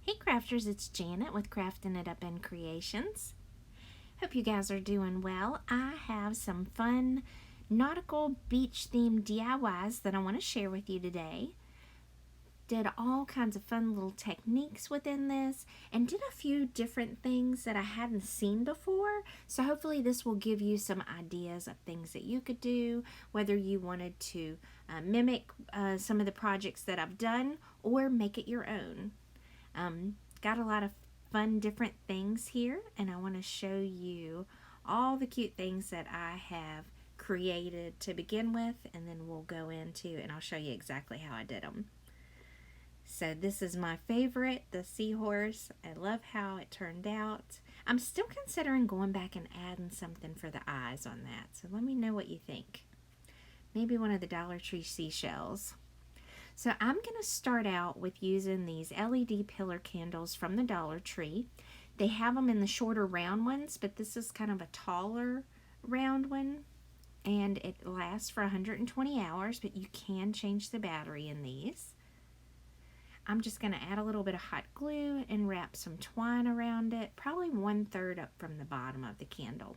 Hey crafters, it's Janet with Crafting It Up in Creations. Hope you guys are doing well. I have some fun nautical beach themed DIYs that I want to share with you today. Did all kinds of fun little techniques within this and did a few different things that I hadn't seen before. So hopefully this will give you some ideas of things that you could do, whether you wanted to mimic some of the projects that I've done or make it your own. Got a lot of fun different things here, and I want to show you all the cute things that I have created to begin with, and then we'll go into and I'll show you exactly how I did them. So this is my favorite, the seahorse. I love how it turned out. I'm still considering going back and adding something for the eyes on that, so let me know what you think. Maybe one of the Dollar Tree seashells. So I'm going to start out with using these LED pillar candles from the Dollar Tree. They have them in the shorter round ones, but this is kind of a taller round one, and it lasts for 120 hours, but you can change the battery in these. I'm just going to add a little bit of hot glue and wrap some twine around it, probably 1/3 up from the bottom of the candle.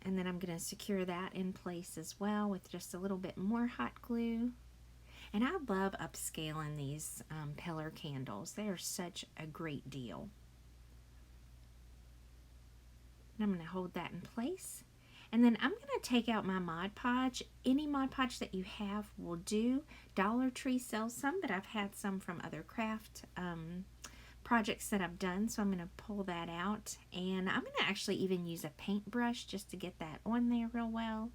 And then I'm going to secure that in place as well with just a little bit more hot glue. And I love upscaling these pillar candles. They are such a great deal. And I'm going to hold that in place. And then I'm going to take out my Mod Podge. Any Mod Podge that you have will do. Dollar Tree sells some, but I've had some from other craft projects that I've done, so I'm going to pull that out, and I'm going to actually even use a paintbrush just to get that on there real well,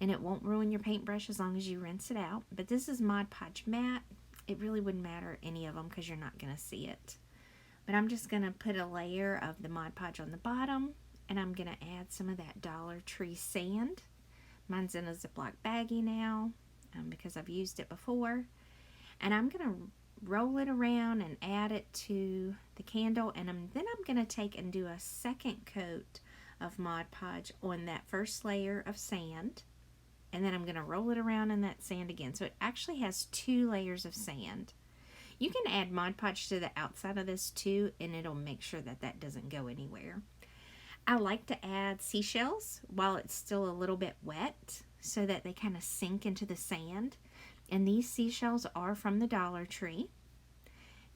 and it won't ruin your paintbrush as long as you rinse it out. But this is Mod Podge matte. It really wouldn't matter any of them because you're not going to see it, but I'm just going to put a layer of the Mod Podge on the bottom, and I'm going to add some of that Dollar Tree sand. Mine's in a Ziploc baggie now because I've used it before, and I'm going to roll it around and add it to the candle, and then I'm going to take and do a second coat of Mod Podge on that first layer of sand, and then I'm going to roll it around in that sand again. So it actually has 2 layers of sand. You can add Mod Podge to the outside of this too, and it'll make sure that that doesn't go anywhere. I like to add seashells while it's still a little bit wet so that they kind of sink into the sand. And these seashells are from the Dollar Tree.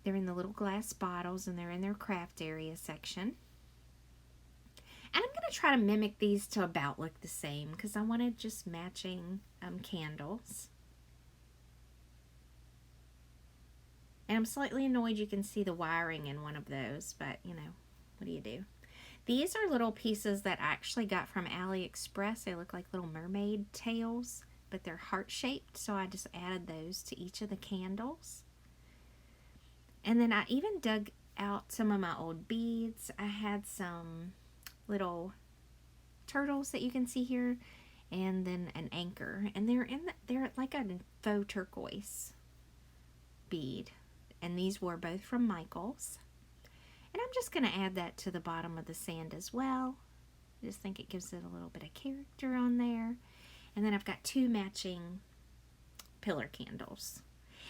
They're in the little glass bottles, and they're in their craft area section. And I'm going to try to mimic these to about look the same because I wanted just matching candles. And I'm slightly annoyed you can see the wiring in one of those, but you know, what do you do? These are little pieces that I actually got from AliExpress. They look like little mermaid tails, but they're heart-shaped, so I just added those to each of the candles. And then I even dug out some of my old beads. I had some little turtles that you can see here, and then an anchor. And they're like a faux turquoise bead. And these were both from Michael's. And I'm just going to add that to the bottom of the sand as well. I just think it gives it a little bit of character on there. And then I've got 2 matching pillar candles.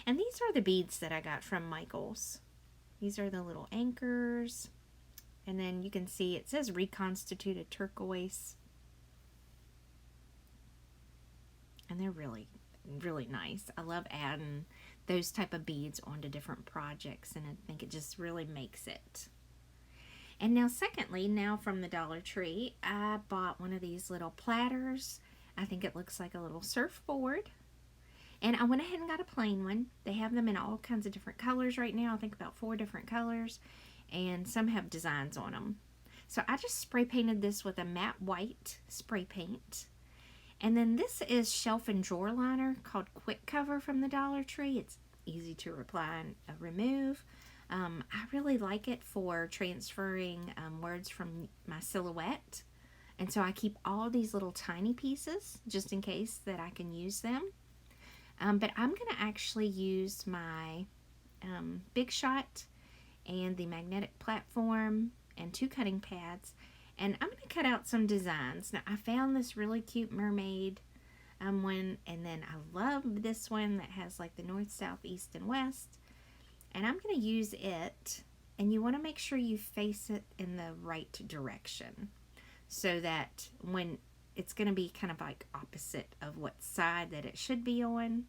And these are the beads that I got from Michael's. These are the little anchors. And then you can see it says reconstituted turquoise. And they're really, really nice. I love adding those type of beads onto different projects, and I think it just really makes it. And now secondly, now from the Dollar Tree, I bought one of these little platters. I think it looks like a little surfboard. And I went ahead and got a plain one. They have them in all kinds of different colors right now. I think about 4 different colors. And some have designs on them. So I just spray painted this with a matte white spray paint. And then this is shelf and drawer liner called Quick Cover from the Dollar Tree. It's easy to apply and remove. I really like it for transferring words from my silhouette. And so I keep all these little tiny pieces just in case that I can use them. But I'm going to actually use my Big Shot and the magnetic platform and 2 cutting pads, and I'm going to cut out some designs. Now I found this really cute mermaid one, and then I love this one that has like the north, south, east, and west. And I'm going to use it, and you want to make sure you face it in the right direction so that when it's going to be kind of like opposite of what side that it should be on.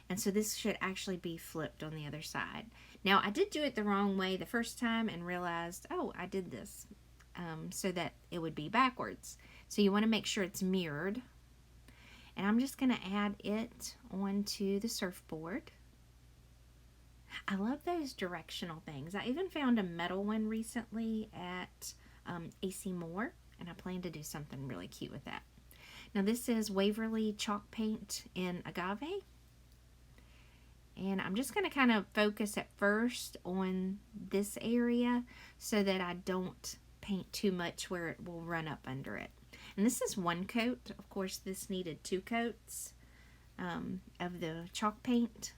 And so this should actually be flipped on the other side. Now, I did do it the wrong way the first time and realized, oh, I did this so that it would be backwards. So you want to make sure it's mirrored. And I'm just going to add it onto the surfboard. I love those directional things. I even found a metal one recently at AC Moore, and I plan to do something really cute with that. Now this is Waverly chalk paint in Agave. And I'm just going to kind of focus at first on this area so that I don't paint too much where it will run up under it. And this is one coat. Of course, this needed 2 coats of the chalk paint.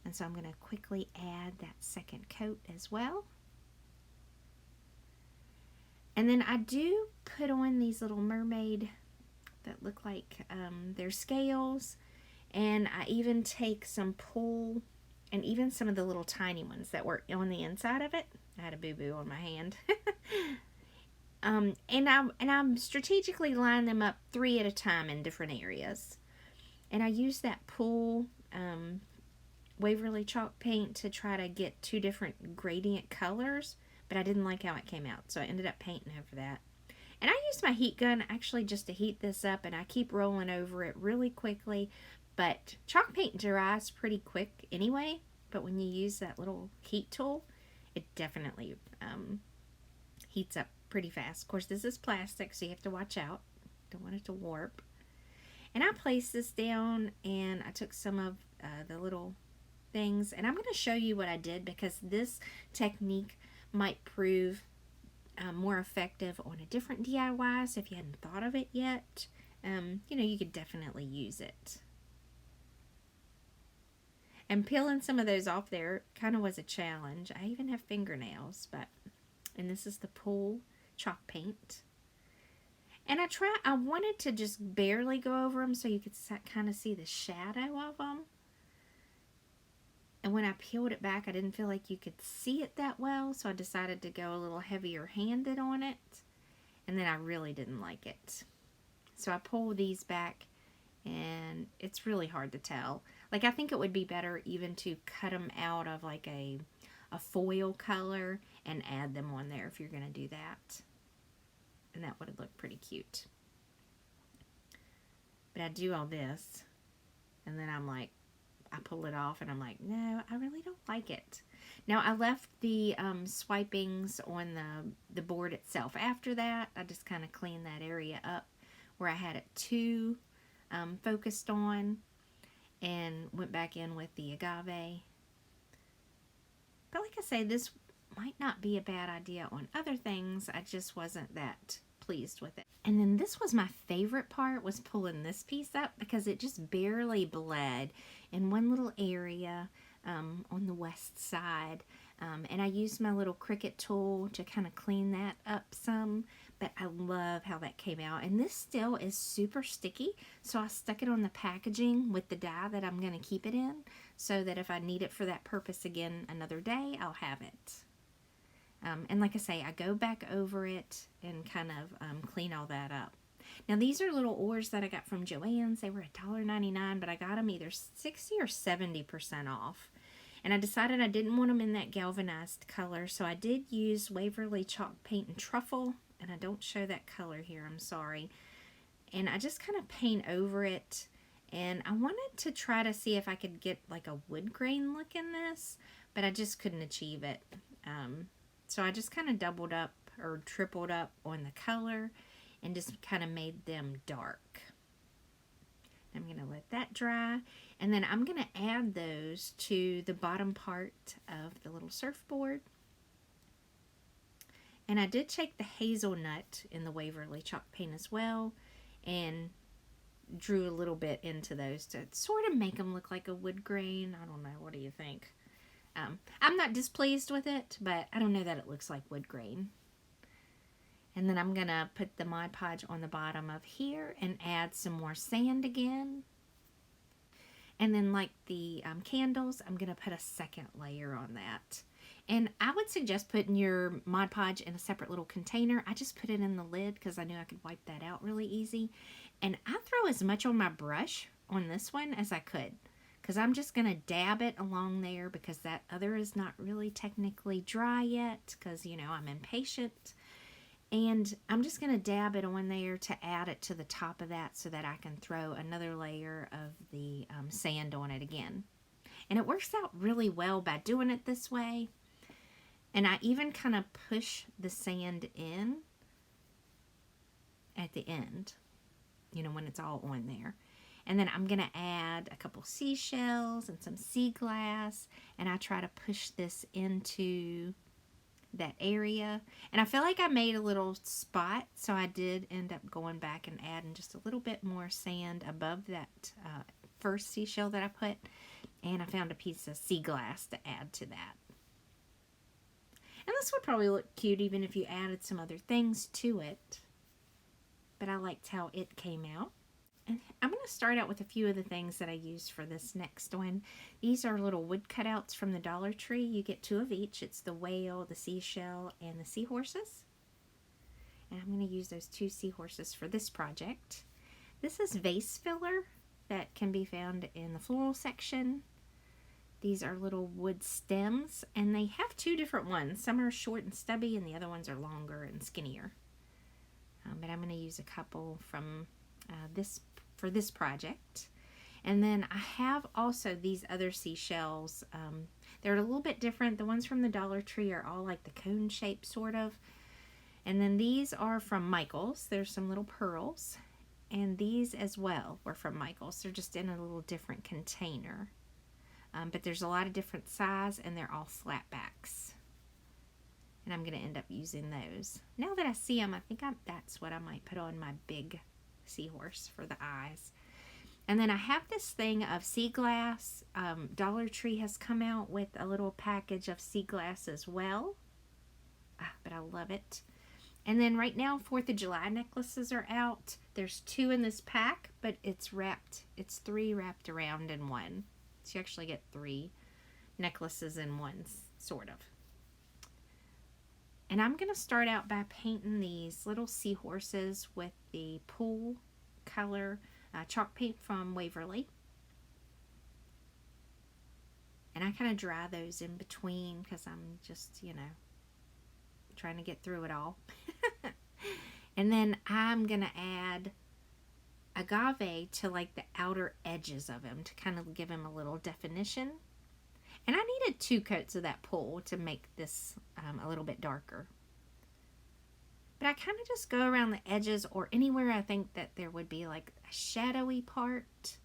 And so I'm going to quickly add that second coat as well. And then I do put on these little mermaid that look like they're scales. And I even take some pool and even some of the little tiny ones that were on the inside of it. I had a boo-boo on my hand. And I'm strategically line them up 3 at a time in different areas. And I use that pool Waverly chalk paint to try to get 2 different gradient colors, but I didn't like how it came out, so I ended up painting over that. And I used my heat gun actually just to heat this up, and I keep rolling over it really quickly. But chalk paint dries pretty quick anyway, but when you use that little heat tool, it definitely heats up pretty fast. Of course, this is plastic, so you have to watch out. Don't want it to warp. And I placed this down, and I took some of the little things, and I'm going to show you what I did because this technique might prove more effective on a different DIY, so if you hadn't thought of it yet, you know, you could definitely use it. And peeling some of those off there kind of was a challenge. I even have fingernails, and this is the pool chalk paint. And I wanted to just barely go over them so you could kind of see the shadow of them. And when I peeled it back, I didn't feel like you could see it that well, so I decided to go a little heavier handed on it. And then I really didn't like it. So I pulled these back, and it's really hard to tell. Like, I think it would be better even to cut them out of like a foil color and add them on there if you're going to do that. And that would have looked pretty cute. But I do all this, and then I'm like, I pull it off, and I'm like, no, I really don't like it. Now, I left the swipings on the board itself. After that, I just kind of cleaned that area up where I had it too focused on, and went back in with the agave. But like I say, this might not be a bad idea on other things. I just wasn't that pleased with it. And then this was my favorite part, was pulling this piece up because it just barely bled in one little area on the west side. And I used my little Cricut tool to kind of clean that up some, but I love how that came out. And this still is super sticky, so I stuck it on the packaging with the dye that I'm going to keep it in, so that if I need it for that purpose again another day, I'll have it. And like I say, I go back over it and kind of clean all that up. Now, these are little oars that I got from Joann's. They were $1.99, but I got them either 60 or 70% off. And I decided I didn't want them in that galvanized color, so I did use Waverly chalk paint and Truffle, and I don't show that color here, I'm sorry. And I just kind of paint over it, and I wanted to try to see if I could get like a wood grain look in this, but I just couldn't achieve it. So I just kind of doubled up or tripled up on the color and just kind of made them dark. I'm going to let that dry, and then I'm going to add those to the bottom part of the little surfboard. And I did take the hazelnut in the Waverly chalk paint as well and drew a little bit into those to sort of make them look like a wood grain. I don't know, what do you think? I'm not displeased with it, but I don't know that it looks like wood grain. And then I'm going to put the Mod Podge on the bottom of here and add some more sand again. And then like the candles, I'm going to put a second layer on that. And I would suggest putting your Mod Podge in a separate little container. I just put it in the lid because I knew I could wipe that out really easy. And I throw as much on my brush on this one as I could, because I'm just going to dab it along there because that other is not really technically dry yet because, you know, I'm impatient. And I'm just going to dab it on there to add it to the top of that so that I can throw another layer of the sand on it again. And it works out really well by doing it this way. And I even kind of push the sand in at the end, you know, when it's all on there. And then I'm going to add a couple seashells and some sea glass. And I try to push this into that area. And I feel like I made a little spot, so I did end up going back and adding just a little bit more sand above that first seashell that I put. And I found a piece of sea glass to add to that. And this would probably look cute even if you added some other things to it. But I liked how it came out. And I'm going to start out with a few of the things that I used for this next one. These are little wood cutouts from the Dollar Tree. You get 2 of each. It's the whale, the seashell, and the seahorses. And I'm going to use those 2 seahorses for this project. This is vase filler that can be found in the floral section. These are little wood stems, and they have 2 different ones. Some are short and stubby, and the other ones are longer and skinnier. But I'm going to use a couple from for this project. And then I have also these other seashells. They're a little bit different. The ones from the Dollar Tree are all like the cone shape sort of. And then these are from Michael's. There's some little pearls. And these as well were from Michael's. They're just in a little different container. But there's a lot of different size, and they're all flat backs. And I'm going to end up using those. Now that I see them, I think that's what I might put on my big seahorse for the eyes. And then I have this thing of sea glass. Dollar Tree has come out with a little package of sea glass as well. But I love it. And then right now, 4th of July necklaces are out. There's 2 in this pack, but it's wrapped. It's 3 wrapped around in one. So you actually get 3 necklaces in one, sort of. And I'm going to start out by painting these little seahorses with the Pool color chalk paint from Waverly. And I kind of dry those in between because I'm just, you know, trying to get through it all. And then I'm going to add agave to like the outer edges of him to kind of give him a little definition. And I needed 2 coats of that Pool to make this a little bit darker. But I kind of just go around the edges or anywhere I think that there would be like a shadowy part.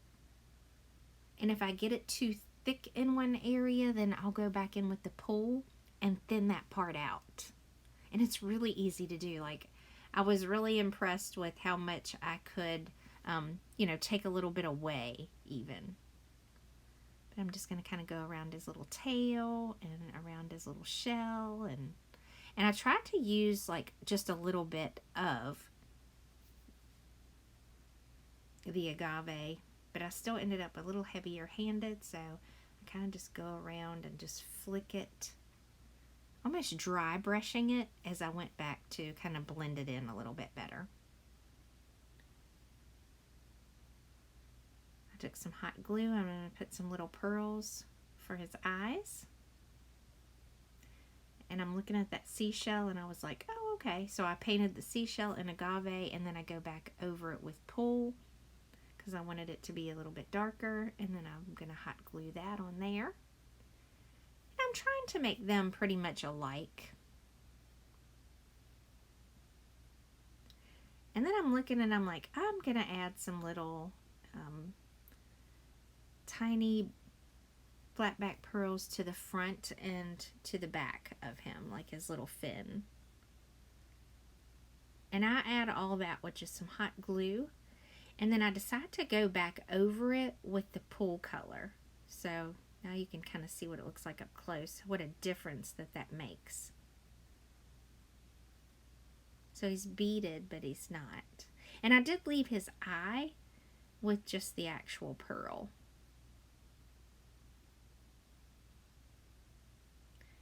And if I get it too thick in one area, then I'll go back in with the Pool and thin that part out. And it's really easy to do. Like, I was really impressed with how much I could, you know, take a little bit away even. But I'm just going to kind of go around his little tail and around his little shell. And I tried to use like just a little bit of the agave, but I still ended up a little heavier handed. So I kind of just go around and just flick it, almost dry brushing it as I went back to kind of blend it in a little bit better. I took some hot glue. I'm going to put some little pearls for his eyes. And I'm looking at that seashell and I was like, oh, okay. So I painted the seashell in agave and then I go back over it with Pool because I wanted it to be a little bit darker. And then I'm going to hot glue that on there. And I'm trying to make them pretty much alike. And then I'm looking and I'm like, I'm going to add some little tiny flat back pearls to the front and to the back of him, like his little fin. And I add all that with just some hot glue. And then I decide to go back over it with the Pool color. So now you can kind of see what it looks like up close. What a difference that makes. So he's beaded, but he's not. And I did leave his eye with just the actual pearl.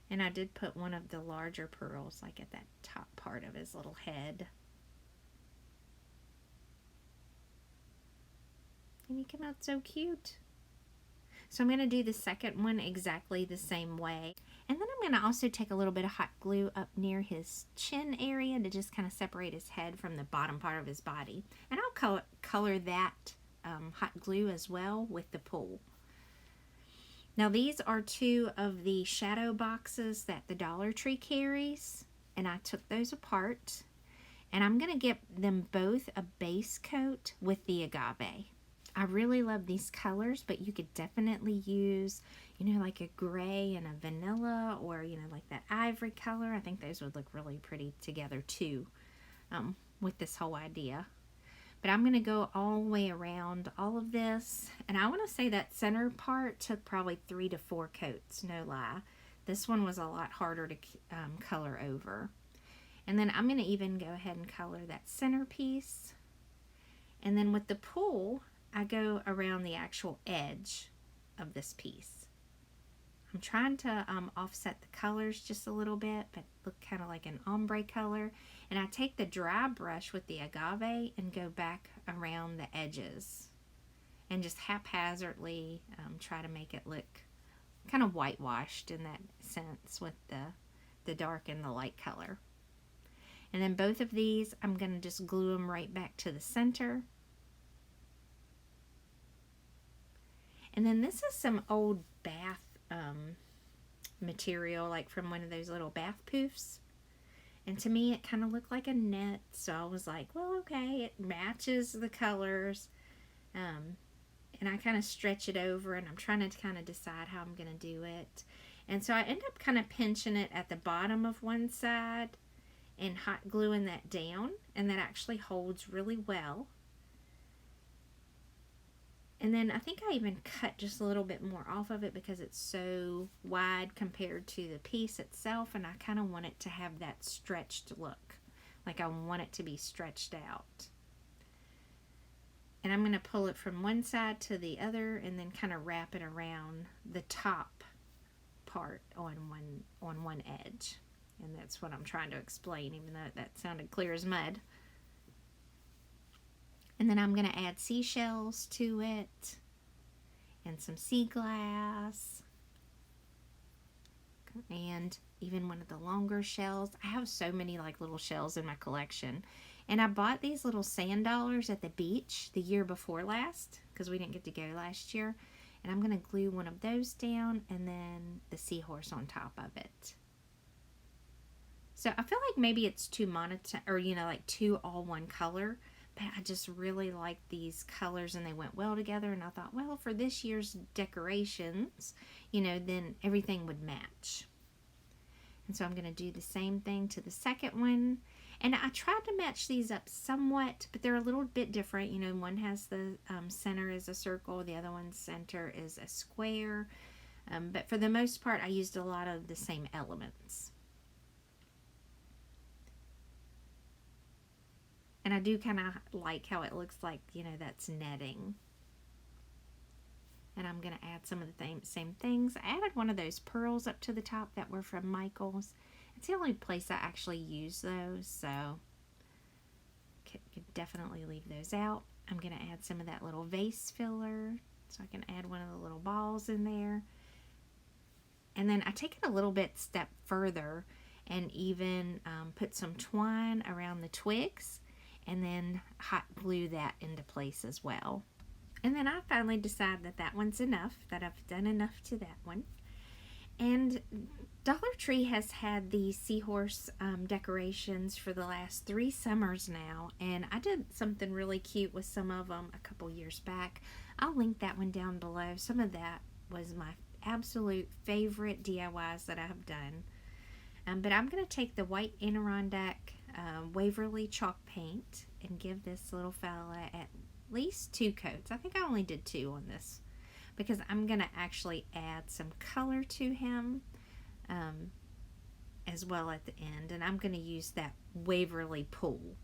And I did put one of the larger pearls like at that top part of his little head. And he came out so cute. So I'm going to do the second one exactly the same way. And then I'm going to also take a little bit of hot glue up near his chin area to just kind of separate his head from the bottom part of his body. And I'll color that hot glue as well with the pool. Now these are two of the shadow boxes that the Dollar Tree carries. And I took those apart. And I'm going to give them both a base coat with the agave. I really love these colors, but you could definitely use, you know, like a gray and a vanilla, or, you know, like that ivory color. I think those would look really pretty together too, with this whole idea. But I'm going to go all the way around all of this. And I want to say that center part took probably 3 to 4 coats, no lie. This one was a lot harder to color over. And then I'm going to even go ahead and color that centerpiece. And then with the pool, I go around the actual edge of this piece. I'm trying to offset the colors just a little bit, but look kind of like an ombre color. And I take the dry brush with the agave and go back around the edges. And just haphazardly try to make it look kind of whitewashed in that sense with the dark and the light color. And then both of these, I'm going to just glue them right back to the center. And then this is some old bath material, like from one of those little bath poofs. And to me, it kind of looked like a net. So I was like, well, okay, it matches the colors. And I kind of stretch it over, and I'm trying to kind of decide how I'm going to do it. And so I end up kind of pinching it at the bottom of one side and hot gluing that down. And that actually holds really well. And then I think I even cut just a little bit more off of it because it's so wide compared to the piece itself. And I kind of want it to have that stretched look. Like I want it to be stretched out. And I'm going to pull it from one side to the other and then kind of wrap it around the top part on one edge. And that's what I'm trying to explain, even though that sounded clear as mud. And then I'm going to add seashells to it and some sea glass and even one of the longer shells. I have so many like little shells in my collection. And I bought these little sand dollars at the beach the year before last because we didn't get to go last year. And I'm going to glue one of those down and then the seahorse on top of it. So I feel like maybe it's too monotone, or you know, like too all one color. But I just really like these colors and they went well together. And I thought, well, for this year's decorations, you know, then everything would match. And so I'm going to do the same thing to the second one. And I tried to match these up somewhat, but they're a little bit different. You know, one has the center is a circle. The other one's center is a square. But for the most part, I used a lot of the same elements. And I do kind of like how it looks like, you know, that's netting. And I'm going to add some of the same things. I added one of those pearls up to the top that were from Michael's. It's the only place I actually use those, so could definitely leave those out. I'm going to add some of that little vase filler, so I can add one of the little balls in there. And then I take it a little bit step further and even put some twine around the twigs. And then hot glue that into place as well. And then I finally decide that that one's enough, that I've done enough to that one. And Dollar Tree has had these seahorse decorations for the last 3 summers now. And I did something really cute with some of them a couple years back. I'll link that one down below. Some of that was my absolute favorite DIYs that I have done. But I'm going to take the white Adirondack Waverly chalk paint and give this little fella at least 2 coats. I think I only did 2 on this because I'm going to actually add some color to him. as well at the end, and I'm going to use that Waverly Pool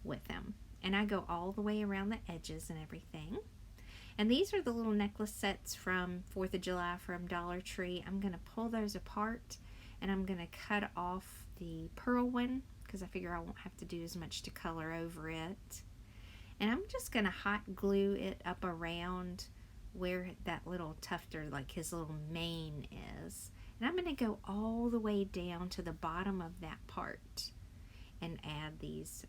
with them. And I go all the way around the edges and everything. And these are the little necklace sets from 4th of July from Dollar Tree. I'm going to pull those apart, and I'm going to cut off the pearl one because I figure I won't have to do as much to color over it. And I'm just going to hot glue it up around where that little tufter, like his little mane is. And I'm going to go all the way down to the bottom of that part and add these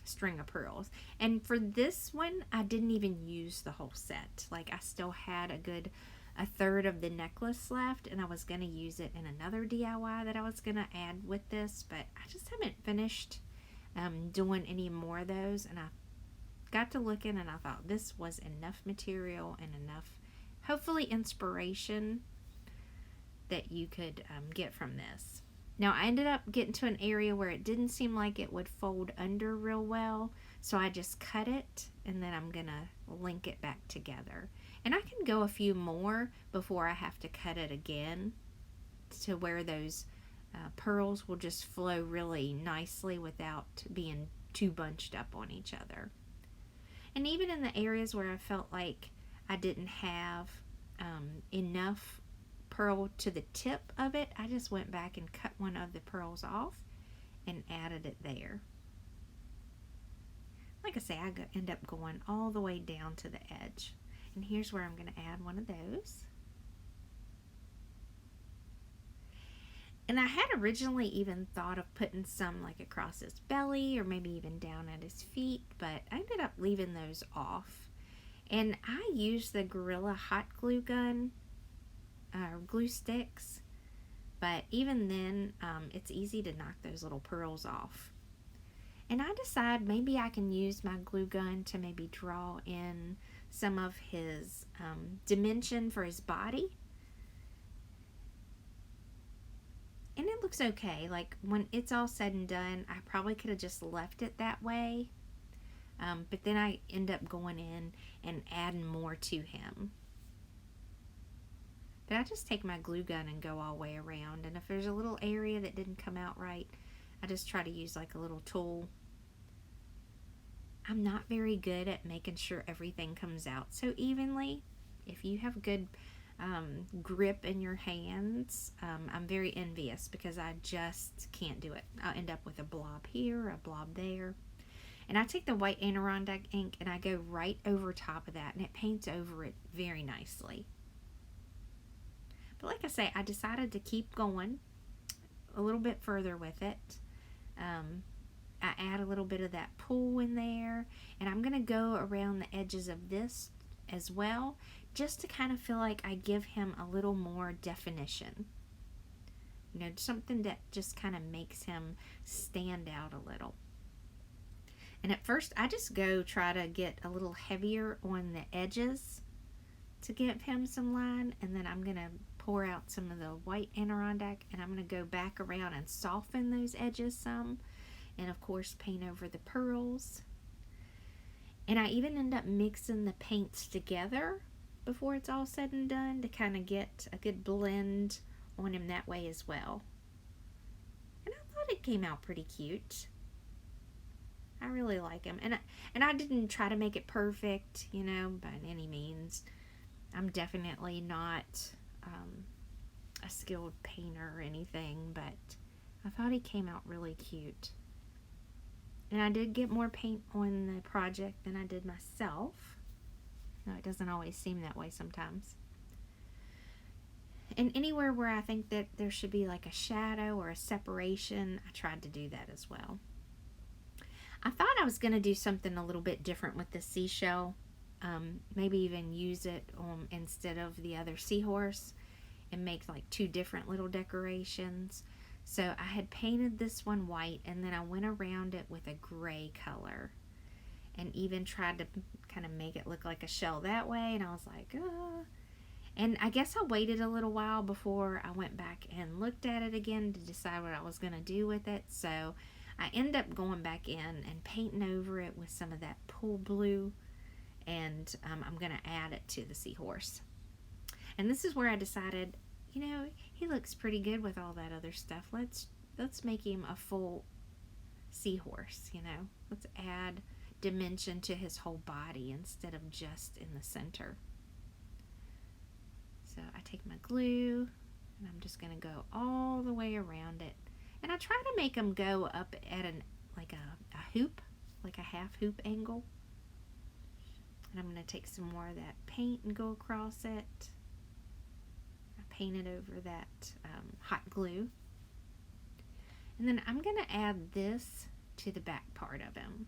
string of pearls. And for this one, I didn't even use the whole set. Like, I still had a third of the necklace left, and I was going to use it in another DIY that I was going to add with this, but I just haven't finished doing any more of those. And I got to looking, and I thought this was enough material and enough, hopefully, inspiration that you could get from this. Now, I ended up getting to an area where it didn't seem like it would fold under real well, so I just cut it, and then I'm gonna link it back together. And I can go a few more before I have to cut it again to where those pearls will just flow really nicely without being too bunched up on each other. And even in the areas where I felt like I didn't have enough pearl to the tip of it, I just went back and cut one of the pearls off and added it there. Like I say, I end up going all the way down to the edge. And here's where I'm going to add one of those. And I had originally even thought of putting some like across his belly or maybe even down at his feet, but I ended up leaving those off. And I used the Gorilla hot glue gun, glue sticks, but even then it's easy to knock those little pearls off. And I decided maybe I can use my glue gun to maybe draw in some of his dimension for his body. And it looks okay. Like, when it's all said and done, I probably could have just left it that way. But then I end up going in and adding more to him. But I just take my glue gun and go all the way around. And if there's a little area that didn't come out right, I just try to use like a little tool. I'm not very good at making sure everything comes out so evenly. If you have good grip in your hands, I'm very envious because I just can't do it. I'll end up with a blob here, a blob there. And I take the white Adirondack ink and I go right over top of that, and it paints over it very nicely. But like I say, I decided to keep going a little bit further with it. I add a little bit of that pool in there, and I'm going to go around the edges of this as well, just to kind of feel like I give him a little more definition. You know, something that just kind of makes him stand out a little. And at first, I just go try to get a little heavier on the edges to give him some line, and then I'm going to pour out some of the white Adirondack, and I'm going to go back around and soften those edges some, and of course paint over the pearls. And I even end up mixing the paints together before it's all said and done to kind of get a good blend on him that way as well. And I thought it came out pretty cute. I really like him. And I didn't try to make it perfect, you know, by any means. I'm definitely not a skilled painter or anything, but I thought he came out really cute. And I did get more paint on the project than I did myself. No, it doesn't always seem that way sometimes. And anywhere where I think that there should be like a shadow or a separation, I tried to do that as well. I thought I was going to do something a little bit different with the seashell. Maybe even use it instead of the other seahorse and make like two different little decorations. So I had painted this one white, and then I went around it with a gray color and even tried to kind of make it look like a shell that way. And I was like, And I guess I waited a little while before I went back and looked at it again to decide what I was going to do with it. So I ended up going back in and painting over it with some of that pool blue, and I'm going to add it to the seahorse. And this is where I decided, you know, he looks pretty good with all that other stuff. Let's make him a full seahorse, you know. Let's add dimension to his whole body instead of just in the center. So I take my glue and I'm just going to go all the way around it. And I try to make them go up at like a hoop, like a half hoop angle. And I'm going to take some more of that paint and go across it. I painted over that hot glue. And then I'm going to add this to the back part of him.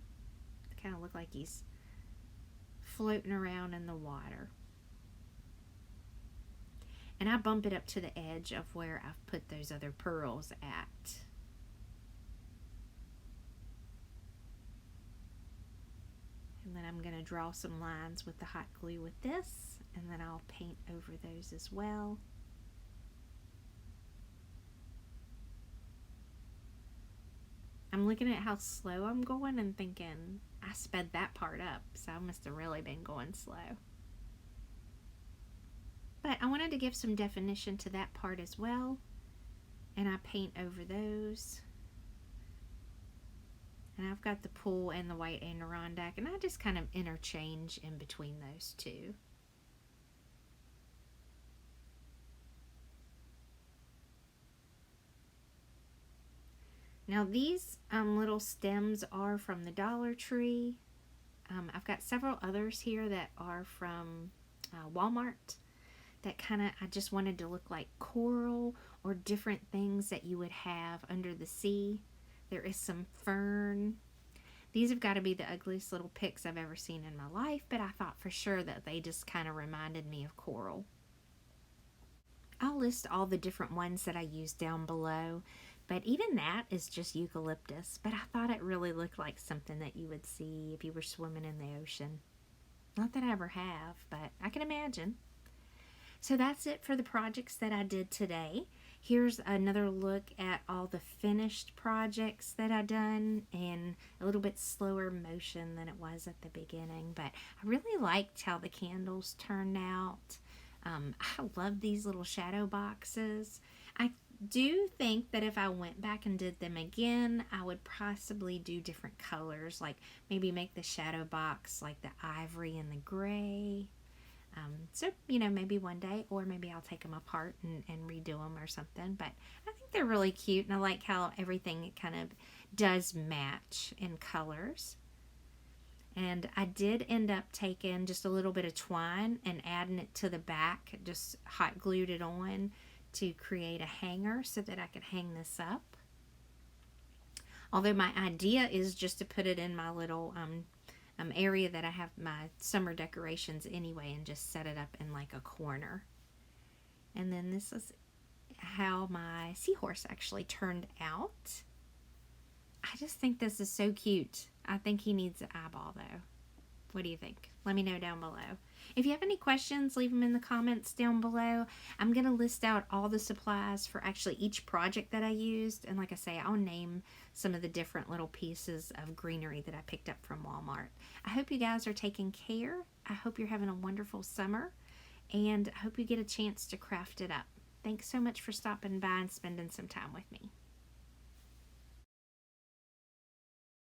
To kind of look like he's floating around in the water. And I bump it up to the edge of where I've put those other pearls at. And then I'm going to draw some lines with the hot glue with this, and then I'll paint over those as well. I'm looking at how slow I'm going and thinking, I sped that part up, so I must have really been going slow. But I wanted to give some definition to that part as well, and I paint over those. And I've got the pool and the white Adirondack, and I just kind of interchange in between those two. Now these little stems are from the Dollar Tree. I've got several others here that are from Walmart that kind of, I just wanted to look like coral or different things that you would have under the sea. There is some fern. These have got to be the ugliest little pics I've ever seen in my life, but I thought for sure that they just kind of reminded me of coral. I'll list all the different ones that I used down below, but even that is just eucalyptus, but I thought it really looked like something that you would see if you were swimming in the ocean. Not that I ever have, but I can imagine. So that's it for the projects that I did today. Here's another look at all the finished projects that I done in a little bit slower motion than it was at the beginning, but I really liked how the candles turned out. I love these little shadow boxes. I do think that if I went back and did them again, I would possibly do different colors, like maybe make the shadow box like the ivory and the gray. So, you know, maybe one day, or maybe I'll take them apart and redo them or something. But I think they're really cute, and I like how everything kind of does match in colors. And I did end up taking just a little bit of twine and adding it to the back, just hot glued it on to create a hanger so that I could hang this up. Although my idea is just to put it in my little area that I have my summer decorations anyway, and just set it up in like a corner. And then this is how my seahorse actually turned out. I just think this is so cute. I think he needs an eyeball though. What do you think? Let me know down below. If you have any questions, leave them in the comments down below. I'm going to list out all the supplies for actually each project that I used. And like I say, I'll name some of the different little pieces of greenery that I picked up from Walmart. I hope you guys are taking care. I hope you're having a wonderful summer. And I hope you get a chance to craft it up. Thanks so much for stopping by and spending some time with me.